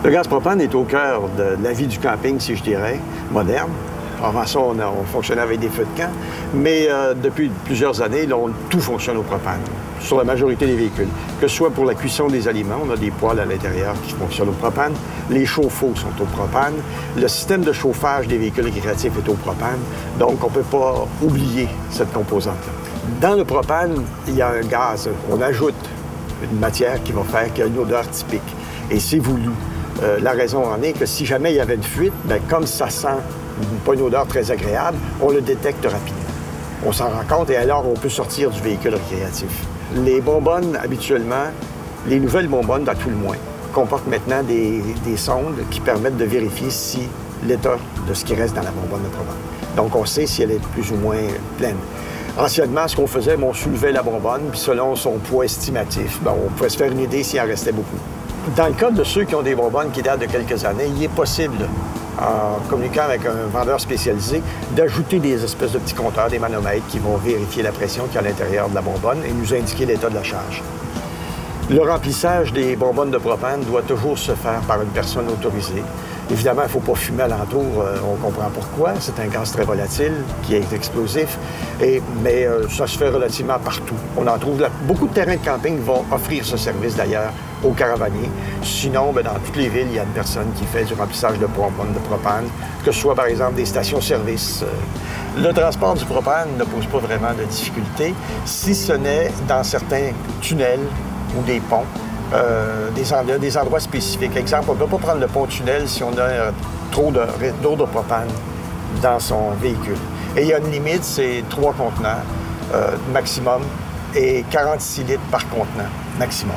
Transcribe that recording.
Le gaz propane est au cœur de la vie du camping, si je dirais, moderne. Avant ça, on fonctionnait avec des feux de camp, mais depuis plusieurs années, là, tout fonctionne au propane, sur la majorité des véhicules. Que ce soit pour la cuisson des aliments, on a des poêles à l'intérieur qui fonctionnent au propane, les chauffe-eau sont au propane, le système de chauffage des véhicules récréatifs est au propane, donc on ne peut pas oublier cette composante-là. Dans le propane, il y a un gaz, on ajoute une matière qui va faire qu'il y a une odeur typique, et c'est voulu. La raison en est que si jamais il y avait une fuite, bien, comme ça sent pas une odeur très agréable, on le détecte rapidement. On s'en rend compte et alors on peut sortir du véhicule récréatif. Les bonbonnes, habituellement, les nouvelles bonbonnes, à tout le moins, comportent maintenant des sondes qui permettent de vérifier si l'état de ce qui reste dans la bonbonne de propane. Donc on sait si elle est plus ou moins pleine. Anciennement, ce qu'on faisait, on soulevait la bonbonne, puis selon son poids estimatif, on pouvait se faire une idée s'il en restait beaucoup. Dans le cas de ceux qui ont des bonbonnes qui datent de quelques années, il est possible, en communiquant avec un vendeur spécialisé, d'ajouter des espèces de petits compteurs, des manomètres qui vont vérifier la pression qu'il y a à l'intérieur de la bonbonne et nous indiquer l'état de la charge. Le remplissage des bonbonnes de propane doit toujours se faire par une personne autorisée. Évidemment, il ne faut pas fumer alentour, on comprend pourquoi. C'est un gaz très volatile qui est explosif, mais ça se fait relativement partout. On en trouve là. Beaucoup de terrains de camping vont offrir ce service d'ailleurs aux caravaniers. Sinon, dans toutes les villes, il y a une personne qui fait du remplissage de bonbonnes de propane, que ce soit par exemple des stations-service. Le transport du propane ne pose pas vraiment de difficulté, si ce n'est dans certains tunnels ou des ponts. Des endroits spécifiques. Exemple, on ne peut pas prendre le pont-tunnel si on a trop d'eau de propane dans son véhicule. Et il y a une limite, c'est 3 contenants maximum et 46 litres par contenant maximum.